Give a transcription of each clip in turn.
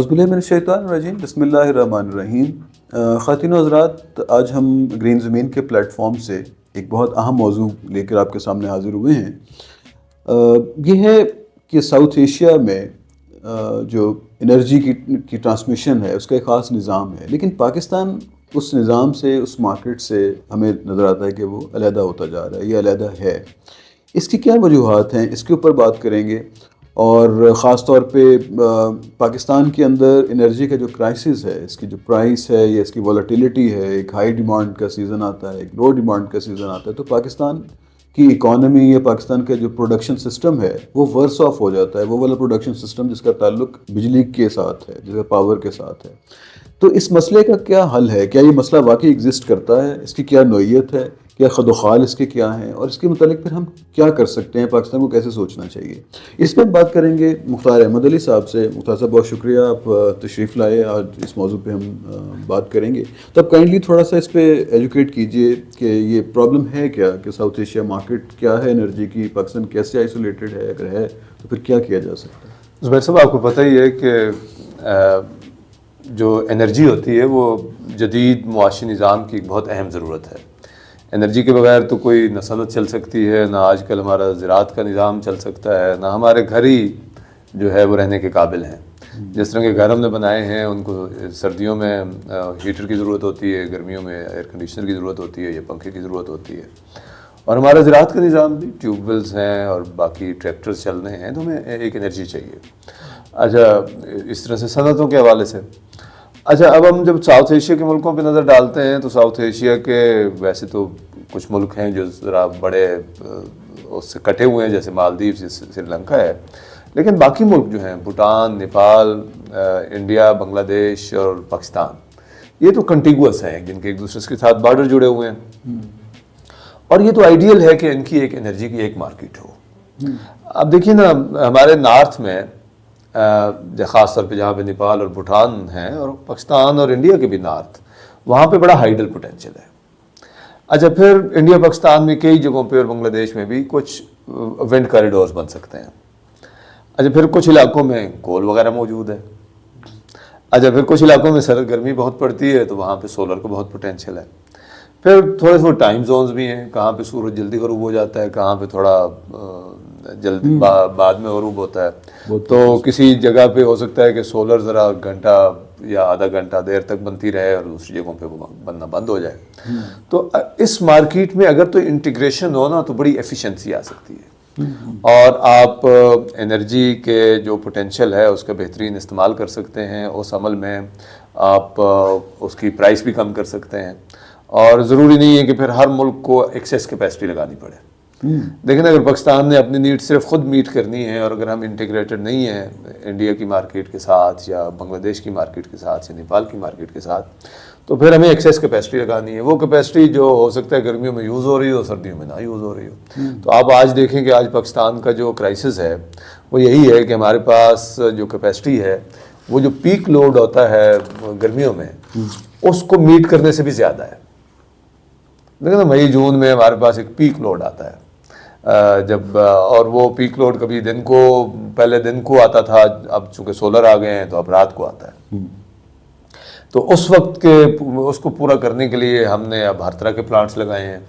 اعوذ باللہ من الشیطان الرجیم، بسم اللہ الرحمن الرحیم۔ خواتین و حضرات، آج ہم گرین زمین کے پلیٹ فارم سے ایک بہت اہم موضوع لے کر آپ کے سامنے حاضر ہوئے ہیں۔ یہ ہے کہ ساؤتھ ایشیا میں جو انرجی کی ٹرانسمیشن ہے اس کا ایک خاص نظام ہے، لیکن پاکستان اس نظام سے، اس مارکیٹ سے ہمیں نظر آتا ہے کہ وہ علیحدہ ہوتا جا رہا ہے، یہ علیحدہ ہے۔ اس کی کیا وجوہات ہیں، اس کے اوپر بات کریں گے، اور خاص طور پہ پاکستان کے اندر انرجی کا جو کرائسس ہے، اس کی جو پرائس ہے یا اس کی والیٹیلیٹی ہے، ایک ہائی ڈیمانڈ کا سیزن آتا ہے، ایک لو ڈیمانڈ کا سیزن آتا ہے، تو پاکستان کی اکانومی یا پاکستان کا جو پروڈکشن سسٹم ہے وہ ورس آف ہو جاتا ہے، وہ والا پروڈکشن سسٹم جس کا تعلق بجلی کے ساتھ ہے، جس کا پاور کے ساتھ ہے۔ تو اس مسئلے کا کیا حل ہے؟ کیا یہ مسئلہ واقعی ایگزسٹ کرتا ہے؟ اس کی کیا نوعیت ہے؟ کیا خد و خال اس کے کیا ہیں؟ اور اس کے متعلق پھر ہم کیا کر سکتے ہیں؟ پاکستان کو کیسے سوچنا چاہیے؟ اس پہ ہم بات کریں گے مختار احمد علی صاحب سے۔ مختار صاحب، بہت شکریہ، آپ تشریف لائے، آج اس موضوع پہ ہم بات کریں گے۔ تو آپ کائنڈلی تھوڑا سا اس پہ ایجوکیٹ کیجئے کہ یہ پرابلم ہے کیا، کہ ساؤتھ ایشیا مارکیٹ کیا ہے انرجی کی، پاکستان کیسے آئسولیٹڈ ہے، اگر ہے تو پھر کیا کیا جا سکتا ہے؟ زبیر صاحب، آپ کو پتہ ہی ہے کہ جو انرجی ہوتی ہے وہ جدید معاشی نظام کی ایک بہت اہم ضرورت ہے۔ انرجی کے بغیر تو کوئی نہ صنعت چل سکتی ہے، نہ آج کل ہمارا زراعت کا نظام چل سکتا ہے، نہ ہمارے گھر ہی جو ہے وہ رہنے کے قابل ہیں۔ جس طرح کے گھر ہم نے بنائے ہیں، ان کو سردیوں میں ہیٹر کی ضرورت ہوتی ہے، گرمیوں میں ایئر کنڈیشنر کی ضرورت ہوتی ہے یا پنکھے کی ضرورت ہوتی ہے، اور ہمارا زراعت کا نظام بھی ٹیوب ویلز ہیں اور باقی ٹریکٹرز چل رہے ہیں، تو ہمیں ایک انرجی چاہیے۔ اچھا، اس طرح سے صنعتوں کے حوالے سے اب ہم جب ساؤتھ ایشیا کے ملکوں پہ نظر ڈالتے ہیں تو ساؤتھ ایشیا کے ویسے تو کچھ ملک ہیں جو ذرا بڑے اس سے کٹے ہوئے ہیں، جیسے مالدیو، سری لنکا ہے، لیکن باقی ملک جو ہیں بھوٹان، نیپال، انڈیا، بنگلہ دیش اور پاکستان، یہ تو کنٹیگوس ہیں، جن کے ایک دوسرے کے ساتھ بارڈر جڑے ہوئے ہیں، اور یہ تو آئیڈیل ہے کہ ان کی ایک انرجی کی ایک مارکیٹ ہو۔ اب دیکھیے نا، ہمارے نارتھ میں خاص طور پہ جہاں پہ نیپال اور بھوٹان ہیں، اور پاکستان اور انڈیا کے بھی نارتھ، وہاں پہ بڑا ہائیڈل پوٹینشیل ہے۔ اچھا، پھر انڈیا پاکستان میں کئی جگہوں پہ اور بنگلہ دیش میں بھی کچھ ونڈ کاریڈورز بن سکتے ہیں۔ اچھا، پھر کچھ علاقوں میں کول وغیرہ موجود ہے۔ اچھا، پھر کچھ علاقوں میں سرد گرمی بہت پڑتی ہے، تو وہاں پہ سولر کا بہت پوٹینشیل ہے۔ پھر تھوڑے تھوڑے ٹائم زونز بھی ہیں، کہاں پہ سورج جلدی غروب ہو جاتا ہے، کہاں پہ تھوڑا جلدی بعد میں غروب ہوتا ہے، تو کسی جگہ پہ ہو سکتا ہے کہ سولر ذرا گھنٹہ یا آدھا گھنٹہ دیر تک بنتی رہے اور دوسری جگہوں پہ وہ بننا بند ہو جائے۔ تو اس مارکیٹ میں اگر تو انٹیگریشن ہو نا، تو بڑی ایفیشنسی آ سکتی ہے، اور آپ انرجی کے جو پوٹینشیل ہے اس کا بہترین استعمال کر سکتے ہیں۔ اس عمل میں آپ اس کی پرائس بھی کم کر سکتے ہیں، اور ضروری نہیں ہے کہ پھر ہر ملک کو ایکسیس کیپیسٹی لگانی پڑے۔ لیکن اگر پاکستان نے اپنی نیڈ صرف خود میٹ کرنی ہے، اور اگر ہم انٹیگریٹڈ نہیں ہیں انڈیا کی مارکیٹ کے ساتھ یا بنگلہ دیش کی مارکیٹ کے ساتھ یا نیپال کی مارکیٹ کے ساتھ، تو پھر ہمیں ایکسیس کیپیسٹی لگانی ہے۔ وہ کیپیسٹی جو ہو سکتا ہے گرمیوں میں یوز ہو رہی ہو، سردیوں میں نہ یوز ہو رہی ہو۔ تو آپ آج دیکھیں کہ آج پاکستان کا جو کرائسس ہے وہ یہی ہے کہ ہمارے پاس جو کیپیسٹی ہے، وہ جو پیک لوڈ ہوتا ہے گرمیوں میں، اس کو میٹ کرنے سے بھی زیادہ ہے۔ دیکھیں نا، مئی جون میں ہمارے پاس ایک پیک لوڈ آتا ہے، جب اور وہ پیک لوڈ کبھی دن کو، پہلے دن کو آتا تھا، اب چونکہ سولر آ گئے ہیں تو اب رات کو آتا ہے۔ تو اس وقت کے اس کو پورا کرنے کے لیے ہم نے اب ہر طرح کے پلانٹس لگائے ہیں۔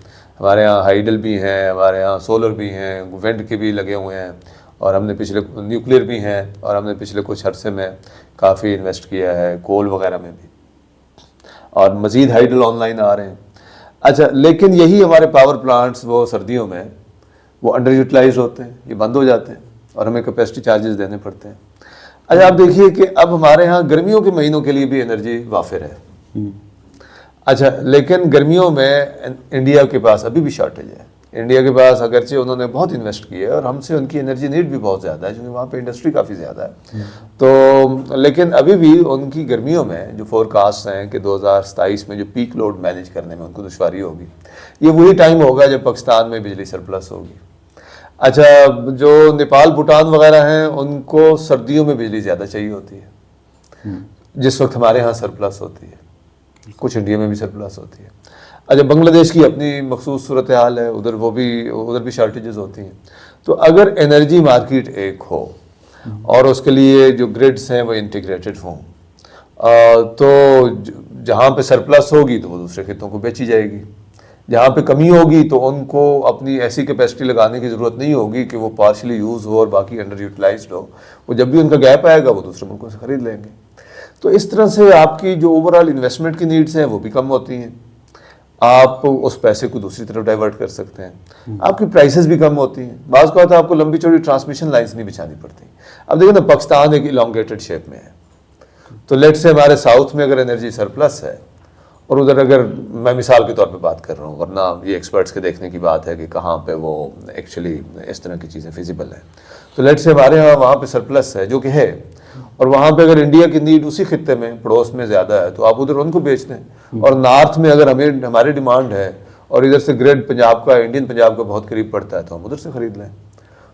ہمارے ہاں ہائیڈل بھی ہیں، ہمارے ہاں سولر بھی ہیں، ونڈ کے بھی لگے ہوئے ہیں، اور ہم نے نیوکلیر بھی ہیں، اور ہم نے پچھلے کچھ عرصے میں کافی انویسٹ کیا ہے کول وغیرہ میں بھی، اور مزید ہائیڈل آن لائن آ رہے ہیں۔ اچھا، لیکن یہی ہمارے پاور پلانٹس وہ سردیوں میں وہ انڈر یوٹیلائز ہوتے ہیں، یہ بند ہو جاتے ہیں، اور ہمیں کیپیسٹی چارجز دینے پڑتے ہیں۔ اچھا، آپ دیکھیے کہ اب ہمارے ہاں گرمیوں کے مہینوں کے لیے بھی انرجی وافر ہے۔ اچھا، لیکن گرمیوں میں انڈیا کے پاس ابھی بھی شارٹیج ہے۔ انڈیا کے پاس اگرچہ انہوں نے بہت انویسٹ کیا ہے، اور ہم سے ان کی انرجی نیڈ بھی بہت زیادہ ہے، کیونکہ وہاں پہ انڈسٹری کافی زیادہ ہے، تو لیکن ابھی بھی ان کی گرمیوں میں جو فور کاسٹ ہیں کہ 2027 میں جو پیک لوڈ مینیج کرنے میں ان کو دشواری ہوگی، یہ وہی ٹائم ہوگا جب پاکستان میں بجلی سرپلس ہوگی۔ اچھا، جو نیپال بھوٹان وغیرہ ہیں، ان کو سردیوں میں بجلی زیادہ چاہیے ہوتی ہے، جس وقت ہمارے ہاں سرپلس ہوتی ہے، کچھ انڈیا میں بھی سرپلس ہوتی ہے۔ اچھا، بنگلہ دیش کی اپنی مخصوص صورتحال ہے، ادھر بھی شارٹیجز ہوتی ہیں۔ تو اگر انرجی مارکیٹ ایک ہو، اور اس کے لیے جو گریڈس ہیں وہ انٹیگریٹڈ ہوں. تو جہاں پہ سرپلس ہوگی تو وہ دوسرے خطوں کو بیچی جائے گی, جہاں پہ کمی ہوگی تو ان کو اپنی ایسی کیپیسٹی لگانے کی ضرورت نہیں ہوگی کہ وہ پارشلی یوز ہو اور باقی انڈر یوٹیلائزڈ ہو. وہ جب بھی ان کا گیپ آئے گا وہ دوسرے ملکوں سے خرید لیں گے. تو اس طرح سے آپ کی جو اوور آل انویسٹمنٹ کی نیڈس ہیں وہ بھی کم ہوتی ہیں, آپ اس پیسے کو دوسری طرف ڈائیورٹ کر سکتے ہیں, آپ کی پرائسز بھی کم ہوتی ہیں. بعض کا ہوتا ہے آپ کو لمبی چوڑی ٹرانسمیشن لائنس نہیں بچھانی پڑتی. اب دیکھیں نا, پاکستان ایک elongated شیپ میں ہے, تو لیٹ سے ہمارے ساؤتھ میں اگر انرجی سرپلس ہے, اور ادھر اگر میں مثال کے طور پہ بات کر رہا ہوں, ورنہ یہ ایکسپرٹس کے دیکھنے کی بات ہے کہ کہاں پہ وہ ایکچولی اس طرح کی چیزیں فیزیبل ہیں, تو لیٹ سے ہمارے یہاں وہاں پہ سرپلس ہے جو کہ ہے, اور وہاں پہ اگر انڈیا کی نیڈ اسی خطے میں پڑوس میں زیادہ ہے تو آپ ادھر ان کو بیچ دیں, اور نارتھ میں اگر ہماری ڈیمانڈ ہے اور ادھر سے گریڈ پنجاب کا, انڈین پنجاب کا بہت قریب پڑتا ہے تو ہم ادھر سے خرید لیں.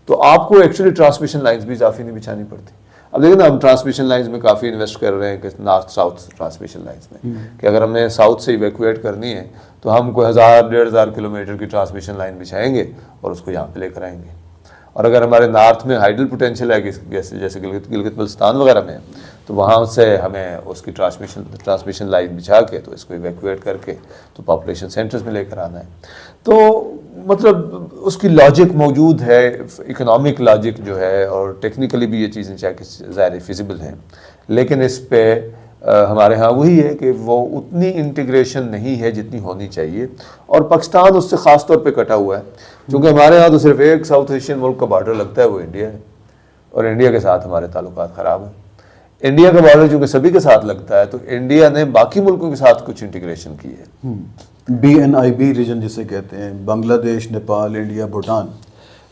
تو آپ کو ایکچولی ٹرانسمیشن لائنز بھی اضافی نہیں بچھانی پڑتی. اب دیکھیں نا, ہم ٹرانسمیشن لائنز میں کافی انویسٹ کر رہے ہیں کہ نارتھ ساؤتھ ٹرانسمیشن لائنز میں, کہ اگر ہم نے ساؤتھ سے ایویکویٹ کرنی ہے تو ہم کوئی 1000-1500 کلومیٹر کی ٹرانسمیشن لائن بچھائیں گے اور اس کو یہاں پہ لے کر آئیں گے. اور اگر ہمارے نارتھ میں ہائیڈل پوٹینشیل ہے جیسے گلگت بلتستان وغیرہ میں, تو وہاں سے ہمیں اس کی ٹرانسمیشن لائن بچھا کے تو اس کو ایویکویٹ کر کے تو پاپولیشن سینٹرز میں لے کر آنا ہے. تو مطلب اس کی لاجک موجود ہے, اکنامک لاجک جو ہے, اور ٹیکنیکلی بھی یہ چیزیں چاہے کہ ظاہر فیزیبل ہیں, لیکن اس پہ ہمارے ہاں وہی ہے کہ وہ اتنی انٹیگریشن نہیں ہے جتنی ہونی چاہیے, اور پاکستان اس سے خاص طور پہ کٹا ہوا ہے, کیونکہ ہمارے ہاں تو صرف ایک ساؤتھ ایشین ملک کا بارڈر لگتا ہے, وہ انڈیا ہے, اور انڈیا کے ساتھ ہمارے تعلقات خراب ہیں. انڈیا کا بارڈر چونکہ سبھی کے ساتھ لگتا ہے تو انڈیا نے باقی ملکوں کے ساتھ کچھ انٹیگریشن کی ہے. BNIB ریجن جسے کہتے ہیں, بنگلہ دیش, نیپال, انڈیا, بھوٹان.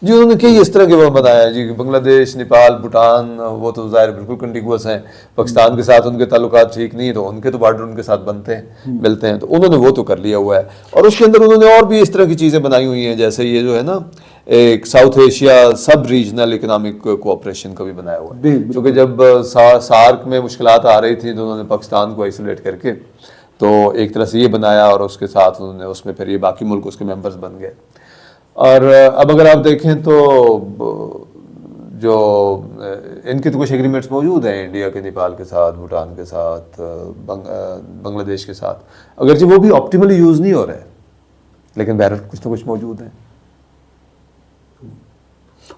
جی انہوں نے کئی اس طرح کے وہ بنایا جی, بنگلہ دیش, نیپال, بھوٹان, وہ تو ظاہر بالکل کنٹیگوس ہیں, پاکستان کے ساتھ ان کے تعلقات ٹھیک نہیں, تو ان کے تو بارڈر ان کے ساتھ بنتے ہیں, ملتے ہیں, تو انہوں نے وہ تو کر لیا ہوا ہے. اور اس کے اندر انہوں نے اور بھی اس طرح کی چیزیں بنائی ہوئی ہیں, جیسے یہ جو ہے نا ایک south Asia sub regional economic cooperation کا بھی بنایا ہوا ہے, کیونکہ جب سارک میں مشکلات آ رہی تھیں تو انہوں نے پاکستان کو آئسولیٹ کر کے تو ایک طرح سے یہ بنایا, اور اس کے ساتھ انہوں نے اس میں پھر یہ باقی ملک اس کے ممبرز بن گئے. اور اب اگر آپ دیکھیں تو جو ان کی تو کچھ ایگریمنٹس موجود ہیں انڈیا کے, نیپال کے ساتھ, بھوٹان کے ساتھ, بنگلہ دیش کے ساتھ, اگرچہ وہ بھی آپٹیملی یوز نہیں ہو رہے, لیکن بہرحال کچھ نہ کچھ موجود ہیں.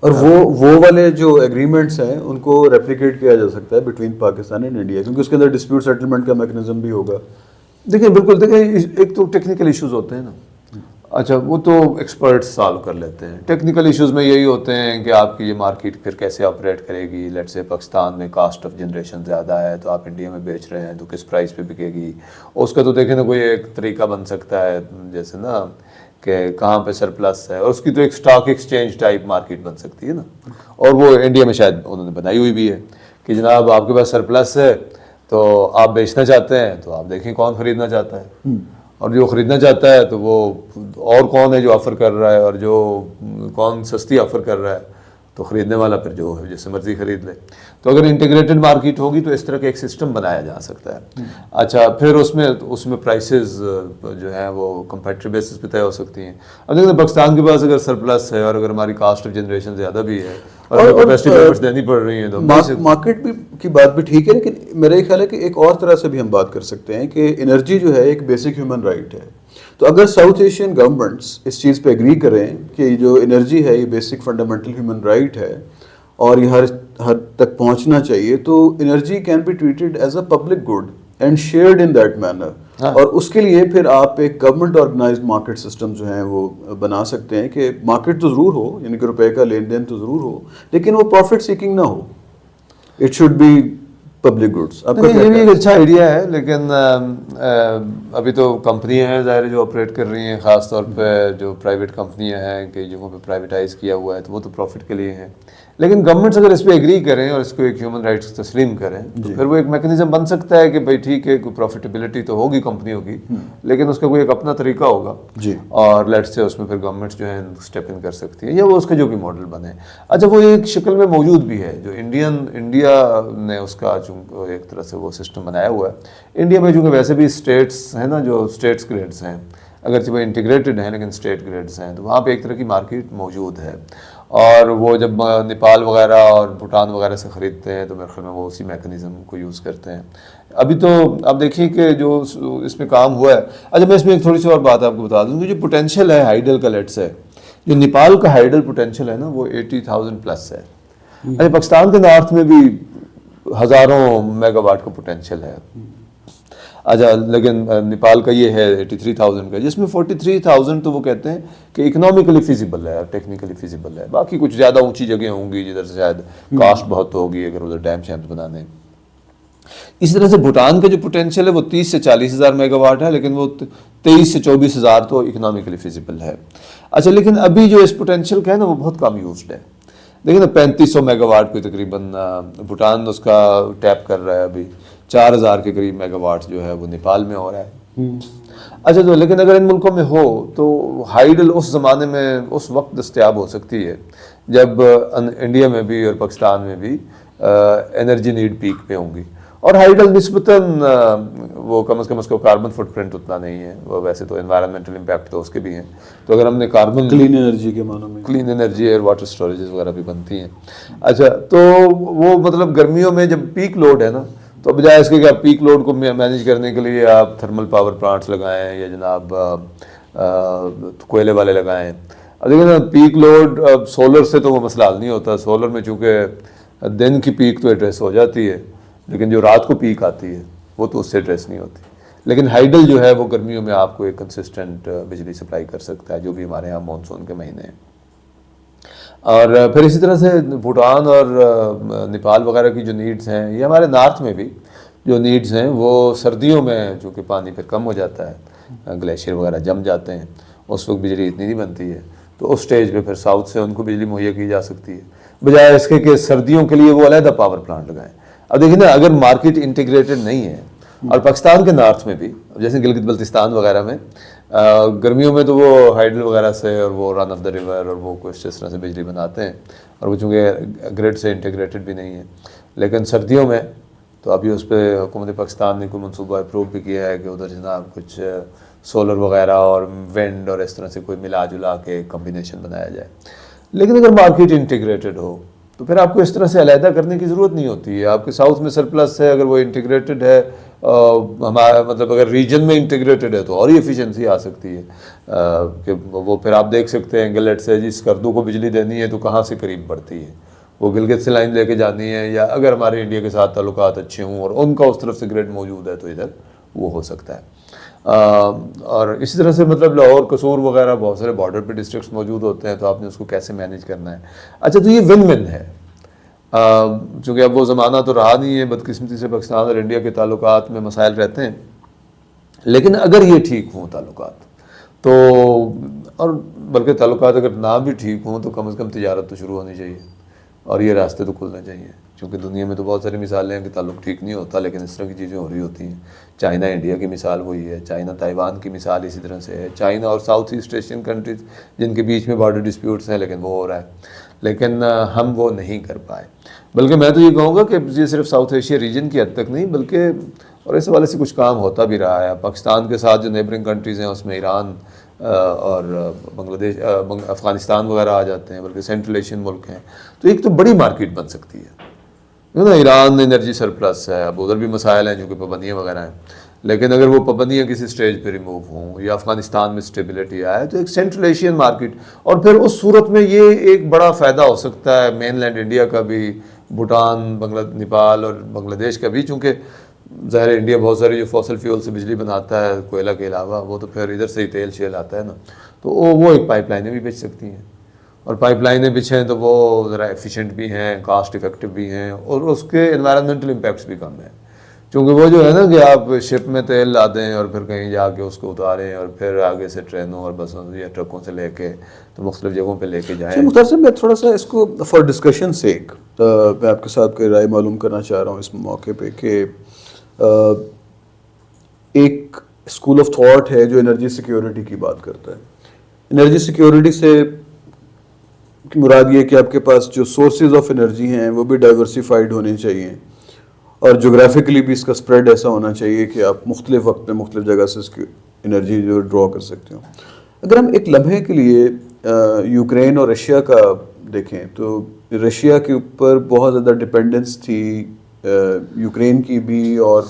اور وہ والے جو ایگریمنٹس ہیں ان کو ریپلیکیٹ کیا جا سکتا ہے بٹوین پاکستان اینڈ انڈیا, کیونکہ اس کے اندر ڈسپیوٹ سیٹلمنٹ کا میکنزم بھی ہوگا. دیکھیں بالکل, دیکھیں ایک تو ٹیکنیکل ایشوز ہوتے ہیں نا, اچھا وہ تو ایکسپرٹس سالو کر لیتے ہیں. ٹیکنیکل ایشوز میں یہی ہوتے ہیں کہ آپ کی یہ مارکیٹ پھر کیسے آپریٹ کرے گی. لیٹ سے پاکستان میں کاسٹ آف جنریشن زیادہ ہے تو آپ انڈیا میں بیچ رہے ہیں تو کس پرائس پہ بکے گی. اس کا تو دیکھیں نا کوئی ایک طریقہ بن سکتا ہے, جیسے نا کہ کہاں پہ سرپلس ہے, اور اس کی تو ایک اسٹاک ایکسچینج ٹائپ مارکیٹ بن سکتی ہے نا, اور وہ انڈیا میں شاید انہوں نے بنائی ہوئی بھی ہے کہ جناب آپ کے پاس سرپلس ہے تو آپ بیچنا چاہتے ہیں, تو آپ دیکھیں کون خریدنا چاہتا ہے, اور جو خریدنا چاہتا ہے تو وہ اور کون ہے جو آفر کر رہا ہے, اور جو کون سستی آفر کر رہا ہے, تو خریدنے والا پھر جو ہے جیسے مرضی خرید لے. تو اگر انٹیگریٹڈ مارکیٹ ہوگی تو اس طرح کا ایک سسٹم بنایا جا سکتا ہے. اچھا پھر اس میں پرائسز جو ہیں وہ کمپیٹیٹیو بیسس پہ طے ہو سکتی ہیں. اب دیکھیں پاکستان کے پاس اگر سرپلس ہے اور اگر ہماری کاسٹ آف جنریشن زیادہ بھی ہے اور کیپیسٹی پیمنٹس دینی پڑ رہی ہیں, تو مارکیٹ کی بات بھی ٹھیک ہے, لیکن میرا یہ خیال ہے کہ ایک اور طرح سے بھی ہم بات کر سکتے ہیں کہ انرجی جو ہے ایک بیسک ہیومن رائٹ ہے. تو اگر ساؤتھ ایشین گورنمنٹس اس چیز پہ ایگری کریں کہ جو انرجی ہے یہ بیسک فنڈامنٹل ہیومن رائٹ ہے اور یہ ہر حد تک پہنچنا چاہیے, تو energy can be treated as a public good and shared in that manner. اور اس کے لیے پھر آپ ایک گورنمنٹ آرگنائزڈ مارکیٹ سسٹم جو ہیں وہ بنا سکتے ہیں کہ مارکیٹ تو ضرور ہو, یعنی کہ روپے کا لین دین تو ضرور ہو, لیکن وہ پروفٹ سیکنگ نہ ہو. It should be public goods. یہ بھی ایک اچھا آئیڈیا ہے, لیکن ابھی تو کمپنیاں ہیں ظاہر جو آپریٹ کر رہی ہیں, خاص طور پہ جو پرائیویٹ کمپنیاں ہیں کہ جگہوں پہ پرائیویٹائز کیا ہوا ہے, تو وہ تو پروفٹ کے لیے ہیں. لیکن گورنمنٹس اگر اس پہ ایگری کریں اور اس کو ایک ہیومن رائٹس تسلیم کریں تو پھر وہ ایک میکنزم بن سکتا ہے کہ بھائی ٹھیک ہے کوئی پروفیٹیبلٹی تو ہوگی کمپنیوں کی, لیکن اس کا کوئی ایک اپنا طریقہ ہوگا, اور لیٹ سے اس میں پھر گورنمنٹس جو ہیں اسٹیپ ان کر سکتی ہیں, یا وہ اس کا جو بھی ماڈل بنے. اچھا وہ ایک شکل میں موجود بھی ہے جو انڈیا نے اس کا ایک طرح سے وہ سسٹم بنایا ہوا ہے. انڈیا میں چونکہ ویسے بھی اسٹیٹس ہیں نا, جو اسٹیٹس گریڈس ہیں, اگرچہ وہ انٹیگریٹڈ ہیں لیکن اسٹیٹ گریڈس ہیں, تو وہاں پہ ایک طرح کی مارکیٹ موجود ہے. اور وہ جب نیپال وغیرہ اور بھوٹان وغیرہ سے خریدتے ہیں تو میرے خیال میں وہ اسی میکنزم کو یوز کرتے ہیں. ابھی تو آپ دیکھیے کہ جو اس میں کام ہوا ہے. اچھا میں اس میں ایک تھوڑی سی اور بات آپ کو بتا دوں کہ جو پوٹینشیل ہے ہائیڈل کا لیٹ سے, جو نیپال کا ہائیڈل پوٹینشیل ہے نا وہ 80,000 پلس ہے. اچھا پاکستان کے نارتھ میں بھی ہزاروں میگا واٹ کا پوٹینشیل ہے. اچھا لیکن نیپال کا یہ ہے 83,000 کا, جس میں 43,000 تو وہ کہتے ہیں کہ اکنامکلی فیزیبل ہے, ٹیکنیکلی فیزیبل ہے. باقی کچھ زیادہ اونچی جگہیں ہوں گی جدھر سے شاید کاسٹ بہت ہوگی اگر ادھر ڈیم شیمز بنانے. اسی طرح سے بھوٹان کا جو پوٹینشیل ہے وہ 30 سے 40 ہزار میگا واٹ ہے, لیکن وہ 23 سے 24 ہزار تو اکنامکلی فیزیبل ہے. اچھا لیکن ابھی جو اس پوٹینشیل کا ہے نا وہ بہت کم یوزڈ ہے. دیکھیں نا 3500 میگا واٹ کوئی تقریباً بھوٹان اس کا ٹیپ کر رہا ہے, ابھی 4000 کے قریب میگا واٹ جو ہے وہ نیپال میں ہو رہا ہے. اچھا تو لیکن اگر ان ملکوں میں ہو تو ہائیڈل اس زمانے میں اس وقت دستیاب ہو سکتی ہے جب انڈیا میں بھی اور پاکستان میں بھی انرجی نیڈ پیک پہ ہوں گی. اور ہائیڈل نسبتاً وہ کم از کم اس کو کاربن فٹ پرنٹ اتنا نہیں ہے, وہ ویسے تو انوائرمنٹل امپیکٹ تو اس کے بھی ہیں. تو اگر ہم نے کاربن کلین انرجی کے معنی میں کلین انرجی ایئر واٹر اسٹوریجز وغیرہ بھی بنتی ہیں. اچھا تو وہ مطلب گرمیوں میں جب پیک لوڈ ہے نا تو بجائے اس کے کہ آپ پیک لوڈ کو مینیج کرنے کے لیے آپ تھرمل پاور پلانٹس لگائیں یا جناب کوئلے والے لگائیں. اب دیکھیں نا پیک لوڈ سولر سے تو وہ مسئلہ حل نہیں ہوتا. سولر میں چونکہ دن کی پیک تو ایڈریس ہو جاتی ہے لیکن جو رات کو پیک آتی ہے وہ تو اس سے ایڈریس نہیں ہوتی. لیکن ہائیڈل جو ہے وہ گرمیوں میں آپ کو ایک کنسسٹنٹ بجلی سپلائی کر سکتا ہے جو بھی ہمارے یہاں مانسون کے مہینے ہیں. اور پھر اسی طرح سے بھوٹان اور نیپال وغیرہ کی جو نیڈز ہیں, یہ ہمارے نارتھ میں بھی جو نیڈز ہیں وہ سردیوں میں چونکہ پانی پھر کم ہو جاتا ہے, گلیشیئر وغیرہ جم جاتے ہیں, اس وقت بجلی اتنی نہیں بنتی ہے, تو اس سٹیج پہ پھر ساؤتھ سے ان کو بجلی مہیا کی جا سکتی ہے بجائے اس کے کہ سردیوں کے لیے وہ علیحدہ پاور پلانٹ لگائیں. اب دیکھیں نا اگر مارکیٹ انٹیگریٹڈ نہیں ہے, اور پاکستان کے نارتھ میں بھی جیسے گلگت بلتستان وغیرہ میں گرمیوں میں تو وہ ہائیڈل وغیرہ سے اور وہ رن آف دا ریور اور وہ کچھ اس طرح سے بجلی بناتے ہیں, اور وہ چونکہ گریڈ سے انٹیگریٹڈ بھی نہیں ہے. لیکن سردیوں میں تو ابھی اس پہ حکومت پاکستان نے کوئی منصوبہ اپروو بھی کیا ہے کہ ادھر جناب کچھ سولر وغیرہ اور ونڈ اور اس طرح سے کوئی ملا جلا کے کمبینیشن بنایا جائے. لیکن اگر مارکیٹ انٹیگریٹڈ ہو تو پھر آپ کو اس طرح سے علیحدہ کرنے کی ضرورت نہیں ہوتی ہے. آپ کے ساؤتھ میں سرپلس ہے, اگر وہ انٹیگریٹڈ ہے, ہمارا مطلب اگر ریجن میں انٹیگریٹڈ ہے تو اور ہی ایفیشنسی آ سکتی ہے کہ وہ پھر آپ دیکھ سکتے ہیں گلٹ سے جس کردو کو بجلی دینی ہے تو کہاں سے قریب پڑتی ہے, وہ گلگت سے لائن لے کے جانی ہے, یا اگر ہمارے انڈیا کے ساتھ تعلقات اچھے ہوں اور ان کا اس طرف سے گریڈ موجود ہے تو ادھر وہ ہو سکتا ہے. اور اسی طرح سے مطلب لاہور قصور وغیرہ بہت سارے بارڈر پہ ڈسٹرکٹس موجود ہوتے ہیں, تو آپ نے اس کو کیسے مینیج کرنا ہے. اچھا تو یہ ون ون ہے, چونکہ اب وہ زمانہ تو رہا نہیں ہے, بدقسمتی سے پاکستان اور انڈیا کے تعلقات میں مسائل رہتے ہیں, لیکن اگر یہ ٹھیک ہوں تعلقات تو, اور بلکہ تعلقات اگر نہ بھی ٹھیک ہوں تو کم از کم تجارت تو شروع ہونی چاہیے اور یہ راستے تو کھلنے چاہیے. چونکہ دنیا میں تو بہت ساری مثالیں ہیں کہ تعلق ٹھیک نہیں ہوتا لیکن اس طرح کی چیزیں ہو رہی ہوتی ہیں. چائنا انڈیا کی مثال وہی ہے, چائنا تائیوان کی مثال اسی طرح سے ہے, چائنا اور ساؤتھ ایسٹ ایشین کنٹریز جن کے بیچ میں بارڈر ڈسپیوٹس ہیں لیکن وہ ہو رہا ہے, لیکن ہم وہ نہیں کر پائے. بلکہ میں تو یہ کہوں گا کہ یہ صرف ساؤتھ ایشیا ریجن کی حد تک نہیں بلکہ اور اس حوالے سے کچھ کام ہوتا بھی رہا ہے. پاکستان کے ساتھ جو نیبرنگ کنٹریز ہیں اس میں ایران اور بنگلہ دیش, افغانستان وغیرہ آ جاتے ہیں, بلکہ سینٹرل ایشین ملک ہیں, تو ایک تو بڑی مارکیٹ بن سکتی ہے نا. ایران انرجی سرپلس ہے, اب ادھر بھی مسائل ہیں چونکہ پابندیاں وغیرہ ہیں, لیکن اگر وہ پابندیاں کسی سٹیج پہ ریموو ہوں یا افغانستان میں اسٹیبلٹی آئے تو ایک سینٹرل ایشین مارکیٹ, اور پھر اس صورت میں یہ ایک بڑا فائدہ ہو سکتا ہے مین لینڈ انڈیا کا بھی, بھوٹان, نیپال اور بنگلہ دیش کا بھی, چونکہ ظاہر انڈیا بہت ساری جو فوسل فیول سے بجلی بناتا ہے کوئلہ کے علاوہ, وہ تو پھر ادھر سے ہی تیل شیل آتا ہے نا, تو وہ ایک پائپ لائنیں بھی بچ سکتی ہیں, اور پائپ لائنیں بچھیں تو وہ ذرا ایفیشینٹ بھی ہیں, کاسٹ افیکٹو بھی ہیں, اور اس کے انوائرمنٹل امپیکٹس بھی کم ہیں. چونکہ وہ جو ہے نا کہ آپ شپ میں تیل لا دیں اور پھر کہیں جا کے اس کو اتاریں اور پھر آگے سے ٹرینوں اور بسوں یا ٹرکوں سے لے کے تو مختلف جگہوں پہ لے کے جائیں. مختار صاحب میں تھوڑا سا اس کو فار ڈسکشن سیک میں آپ کے ساتھ کوئی رائے معلوم کرنا چاہ رہا ہوں اس موقع پہ کہ ایک اسکول آف تھاٹ ہے جو انرجی سیکیورٹی کی بات کرتا ہے. انرجی سیکیورٹی سے مراد یہ کہ آپ کے پاس جو سورسز آف انرجی ہیں وہ بھی ڈائیورسیفائڈ ہونے چاہیے, اور جغرافیکلی بھی اس کا اسپریڈ ایسا ہونا چاہیے کہ آپ مختلف وقت میں مختلف جگہ سے اس کی انرجی جو ڈرا کر سکتے ہو. اگر ہم ایک لمحے کے لیے یوکرین اور رشیا کا دیکھیں تو رشیا کے اوپر بہت زیادہ ڈپینڈنس تھی یوکرین کی بھی اور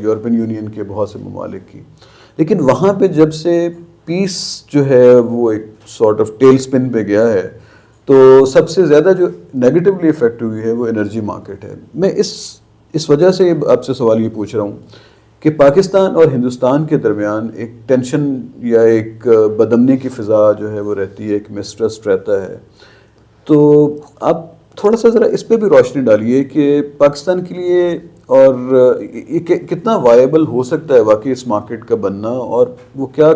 یورپین یونین کے بہت سے ممالک کی، لیکن وہاں پہ جب سے پیس جو ہے وہ ایک سارٹ آف ٹیل اسپن پہ گیا ہے تو سب سے زیادہ جو نیگیٹولی افیکٹ ہوئی ہے وہ انرجی مارکیٹ ہے. میں اس وجہ سے آپ سے سوال یہ پوچھ رہا ہوں کہ پاکستان اور ہندوستان کے درمیان ایک ٹینشن یا ایک بدامنی کی فضا جو ہے وہ رہتی ہے، ایک مسٹرسٹ رہتا ہے، تو آپ تھوڑا سا ذرا اس پہ بھی روشنی ڈالیے کہ پاکستان کے لیے اور یہ کتنا وائبل ہو سکتا ہے واقعی اس مارکیٹ کا بننا، اور وہ کیا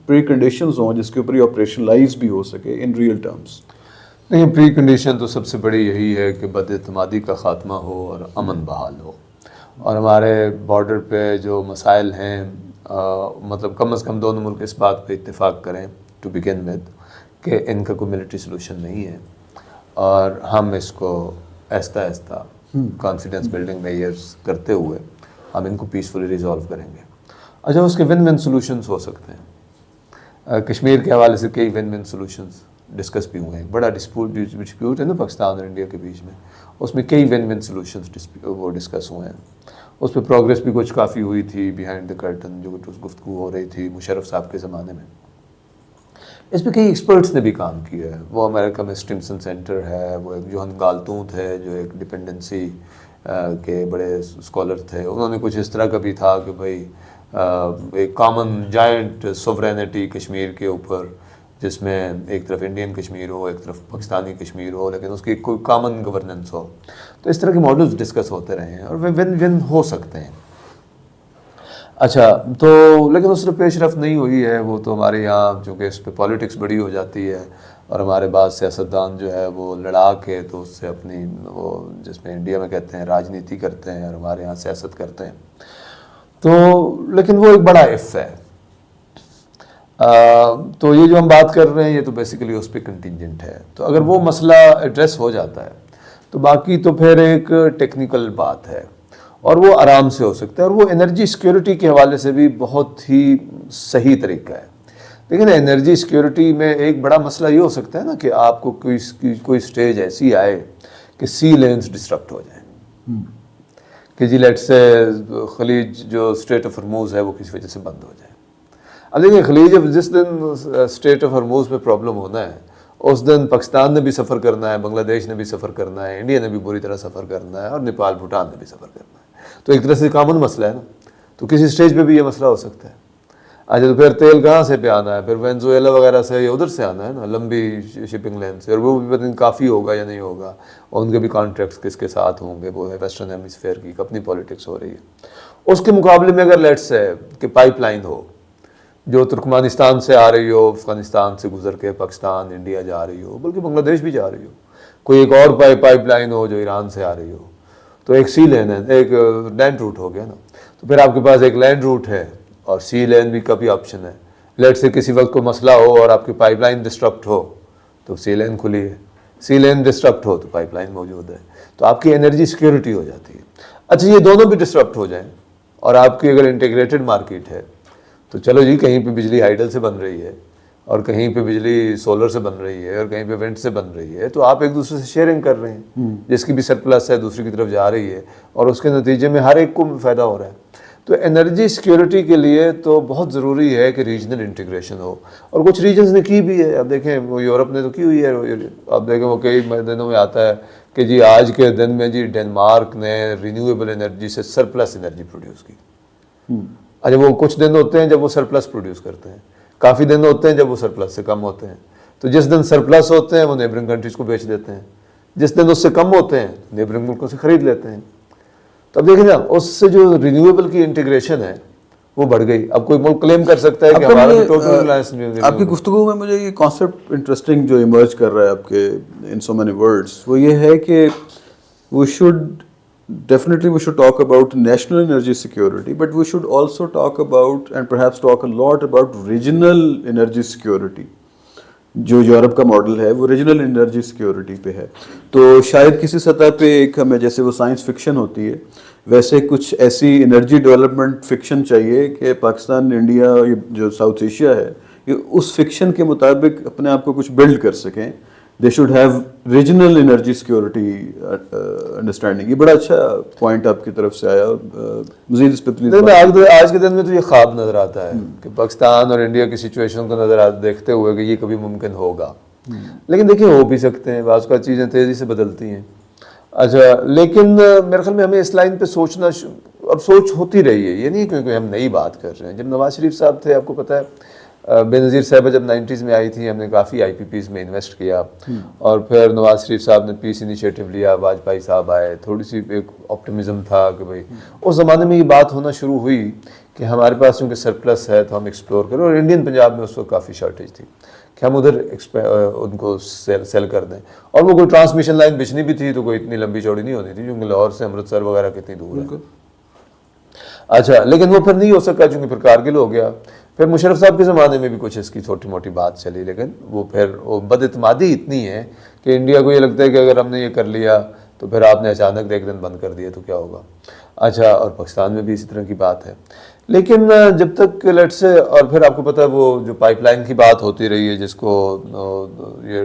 پری کنڈیشنز ہوں جس کے اوپر یہ آپریشنلائز بھی ہو سکے ان ریئل ٹرمز. نہیں، پری کنڈیشن تو سب سے بڑی یہی ہے کہ بد اعتمادی کا خاتمہ ہو اور امن بحال ہو، اور ہمارے بارڈر پہ جو مسائل ہیں مطلب کم از کم دونوں ملک اس بات پہ اتفاق کریں ٹو بگن ود کہ ان کا کوئی ملٹری سلوشن نہیں ہے، اور ہم اس کو آہستہ آہستہ کانفیڈنس بلڈنگ میئرز کرتے ہوئے ہم ان کو پیسفلی ریزالو کریں گے. اچھا، اس کے ون ون سلوشنز ہو سکتے ہیں. کشمیر کے حوالے سے کئی ون ون سلوشنز ڈسکس بھی ہوئے ہیں. بڑا ڈسپیوٹ ہے نا پاکستان اور انڈیا کے بیچ میں، اس میں کئی ون ون سلوشنز وہ ڈسکس ہوئے ہیں. اس پہ پروگریس بھی کچھ کافی ہوئی تھی بیہائنڈ دا کرٹن، جو گفتگو ہو رہی تھی مشرف صاحب کے زمانے میں. اس پہ کئی ایکسپرٹس نے بھی کام کیا ہے. وہ امریکہ میں اسٹمسن سینٹر ہے، وہ ایک جوہن گالتونت ہے جو ایک ڈپینڈنسی کے بڑے اسکالر تھے. انہوں نے کچھ اس طرح کا بھی تھا کہ بھائی ایک کامن جائنٹ سوورینٹی کشمیر کے اوپر، جس میں ایک طرف انڈین کشمیر ہو، ایک طرف پاکستانی کشمیر ہو، لیکن اس کی کوئی کامن گورننس ہو. تو اس طرح کے ماڈلز ڈسکس ہوتے رہے ہیں اور وہ ون ون ہو سکتے ہیں. اچھا، تو لیکن اس طرح پیش رفت نہیں ہوئی ہے. وہ تو ہمارے یہاں چونکہ اس پہ پالیٹکس بڑی ہو جاتی ہے، اور ہمارے بعض سیاستدان جو ہے وہ لڑا کے تو اس سے اپنی وہ جس میں انڈیا میں کہتے ہیں راجنیتی کرتے ہیں اور ہمارے یہاں سیاست کرتے ہیں. تو لیکن وہ ایک بڑا اف ہے. تو یہ جو ہم بات کر رہے ہیں یہ تو بیسیکلی اس پہ کنٹینجنٹ ہے. تو اگر وہ مسئلہ ایڈریس ہو جاتا ہے تو باقی تو پھر ایک ٹیکنیکل بات ہے اور وہ آرام سے ہو سکتا ہے. اور وہ انرجی سیکیورٹی کے حوالے سے بھی بہت ہی صحیح طریقہ ہے. لیکن انرجی سیکیورٹی میں ایک بڑا مسئلہ یہ ہو سکتا ہے نا کہ آپ کو کوئی سٹیج ایسی آئے کہ سی لینز ڈسٹرپٹ ہو جائیں، کہ جی لیٹ سے خلیج جو اسٹریٹ آف ہرموز ہے وہ کسی وجہ سے بند ہو جائے. اب دیکھیں خلیج جس دن اسٹریٹ آف ہرموز میں پرابلم ہونا ہے اس دن پاکستان نے بھی سفر کرنا ہے، بنگلہ دیش نے بھی سفر کرنا ہے، انڈیا نے بھی بری طرح سفر کرنا ہے، اور نیپال بھوٹان نے بھی سفر کرنا ہے. تو ایک طرح سے کامن مسئلہ ہے نا. تو کسی سٹیج پہ بھی یہ مسئلہ ہو سکتا ہے. اچھا، تو پھر تیل کہاں سے پہ آنا ہے؟ پھر وینزویلا وغیرہ سے یا ادھر سے آنا ہے نا، لمبی شپنگ لین سے، اور وہ بھی پتہ نہیں کافی ہوگا یا نہیں ہوگا، اور ان کے بھی کانٹریکٹس کس کے ساتھ ہوں گے. وہ ہے ویسٹرن ہیمسفیئر کی اپنی پالیٹکس ہو رہی ہے. اس کے مقابلے میں اگر لیٹس ہے کہ پائپ لائن ہو جو ترکمانستان سے آ رہی ہو، افغانستان سے گزر کے پاکستان انڈیا جا رہی ہو، بلکہ بنگلہ دیش بھی جا رہی ہو، کوئی ایک اور پائپ لائن ہو جو ایران سے آ رہی ہو، تو ایک سی لین ہے، ایک لینڈ روٹ ہو گیا نا. تو پھر آپ کے پاس ایک لینڈ روٹ ہے اور سی لین بھی کا بھی آپشن ہے. لیٹ سے کسی وقت کوئی مسئلہ ہو اور آپ کی پائپ لائن ڈسٹرپٹ ہو تو سی لین کھلی ہے، سی لین ڈسٹرپٹ ہو تو پائپ لائن موجود ہے. تو آپ کی انرجی سیکیورٹی ہو جاتی ہے. اچھا، یہ دونوں بھی ڈسٹرپٹ ہو جائیں اور آپ کی اگر انٹیگریٹڈ مارکیٹ ہے تو چلو جی کہیں پہ بجلی ہائیڈل سے بن رہی ہے اور کہیں پہ بجلی سولر سے بن رہی ہے اور کہیں پہ ونڈ سے بن رہی ہے، تو آپ ایک دوسرے سے شیئرنگ کر رہے ہیں، جس کی بھی سرپلس ہے دوسری کی طرف جا رہی ہے، اور اس کے نتیجے میں ہر ایک کو فائدہ ہو رہا ہے. تو انرجی سیکیورٹی کے لیے تو بہت ضروری ہے کہ ریجنل انٹیگریشن ہو، اور کچھ ریجنز نے کی بھی ہے. اب دیکھیں وہ یورپ نے تو کی ہوئی ہے. اب دیکھیں وہ کئی دنوں میں آتا ہے کہ جی آج کے دن میں جی ڈنمارک نے رینیویبل انرجی سے سرپلس انرجی پروڈیوس کی. اچھا، وہ کچھ دن ہوتے ہیں جب وہ سرپلس پروڈیوس کرتے ہیں، کافی دن ہوتے ہیں جب وہ سرپلس سے کم ہوتے ہیں. تو جس دن سرپلس ہوتے ہیں وہ نیبرنگ کنٹریز کو بیچ دیتے ہیں، جس دن اس سے کم ہوتے ہیں نیبرنگ ملکوں سے خرید لیتے ہیں. تو اب دیکھیں نا اس سے جو رینیویبل کی انٹیگریشن ہے وہ بڑھ گئی. اب کوئی ملک کلیم کر سکتا ہے کہ ہمارا بھی ٹوٹل ریلائنس. آپ کی گفتگو میں مجھے یہ کانسیپٹ انٹرسٹنگ جو ایمرج کر رہا ہے آپ کے ان سو مینی ورڈز، وہ یہ ہے کہ we should talk about national energy security, but we should also talk about and perhaps talk a lot about regional energy security. جو یورپ کا ماڈل ہے وہ ریجنل انرجی سیکیورٹی پہ ہے. تو شاید کسی سطح پہ ایک ہمیں جیسے وہ سائنس فکشن ہوتی ہے ویسے کچھ ایسی انرجی ڈیولپمنٹ فکشن چاہیے کہ پاکستان، انڈیا، جو ساؤتھ ایشیا ہے، یہ اس فکشن کے مطابق اپنے آپ کو کچھ بلڈ کر سکیں they should have regional energy security understanding. یہ بڑا اچھا پوائنٹ آپ کی طرف سے آیا. مزید اس پہ پلیز. آج کے دن میں تو یہ خواب نظر آتا ہے کہ پاکستان اور انڈیا کی سچویشن کو نظر دیکھتے ہوئے کہ یہ کبھی ممکن ہوگا, لیکن دیکھیں ہو بھی سکتے ہیں, بعض کا چیزیں تیزی سے بدلتی ہیں. اچھا, لیکن میرے خیال میں ہمیں اس لائن پہ سوچنا اب سوچ ہوتی رہی ہے, یہ نہیں کیونکہ ہم نئی بات کر رہے ہیں. جب نواز شریف صاحب تھے, آپ کو پتہ ہے بے نظیر صاحبہ جب 90s میں آئی تھی, ہم نے کافی آئی پی پیز میں انویسٹ کیا, اور پھر نواز شریف صاحب نے پیس انیشیٹو لیا, واجپئی صاحب آئے, تھوڑی سی ایک آپٹیمزم تھا کہ بھائی اس زمانے میں یہ بات ہونا شروع ہوئی کہ ہمارے پاس چونکہ سرپلس ہے تو ہم ایکسپلور کریں, اور انڈین پنجاب میں اس وقت کافی شارٹیج تھی کہ ہم ادھر ان کو سیل کر دیں, اور وہ کوئی ٹرانسمیشن لائن بچنی بھی تھی تو کوئی اتنی لمبی چوڑی نہیں ہونی تھی کیونکہ لاہور سے امرتسر وغیرہ کتنی دور ہے. اچھا, لیکن وہ پھر نہیں ہو سکا چونکہ پھر کارگل ہو گیا. پھر مشرف صاحب کے زمانے میں بھی کچھ اس کی چھوٹی موٹی بات چلی, لیکن وہ پھر وہ بد اعتمادی اتنی ہے کہ انڈیا کو یہ لگتا ہے کہ اگر ہم نے یہ کر لیا تو پھر آپ نے اچانک ایک دن بند کر دیا تو کیا ہوگا. اچھا, اور پاکستان میں بھی اسی طرح کی بات ہے. لیکن جب تک لیٹ سے, اور پھر آپ کو پتہ ہے وہ جو پائپ لائن کی بات ہوتی رہی ہے جس کو یہ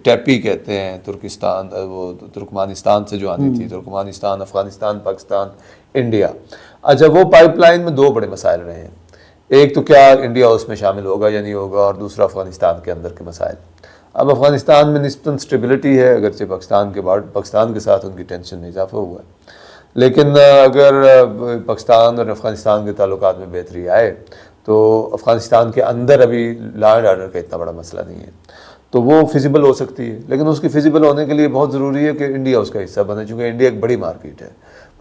ٹیپی کہتے ہیں, ترکستان وہ ترکمانستان سے جو آنی تھی, ترکمانستان, افغانستان, پاکستان, انڈیا. اچھا, وہ پائپ لائن میں دو بڑے مسائل رہے ہیں. ایک تو کیا انڈیا اس میں شامل ہوگا یا نہیں ہوگا, اور دوسرا افغانستان کے اندر کے مسائل. اب افغانستان میں نسبتاً اسٹیبلٹی ہے, اگرچہ پاکستان کے ساتھ ان کی ٹینشن میں اضافہ ہوا ہے, لیکن اگر پاکستان اور افغانستان کے تعلقات میں بہتری آئے تو افغانستان کے اندر ابھی لا اینڈ آرڈر کا اتنا بڑا مسئلہ نہیں ہے, تو وہ فیزیبل ہو سکتی ہے. لیکن اس کی فیزیبل ہونے کے لیے بہت ضروری ہے کہ انڈیا اس کا حصہ بنے, چونکہ انڈیا ایک بڑی مارکیٹ ہے,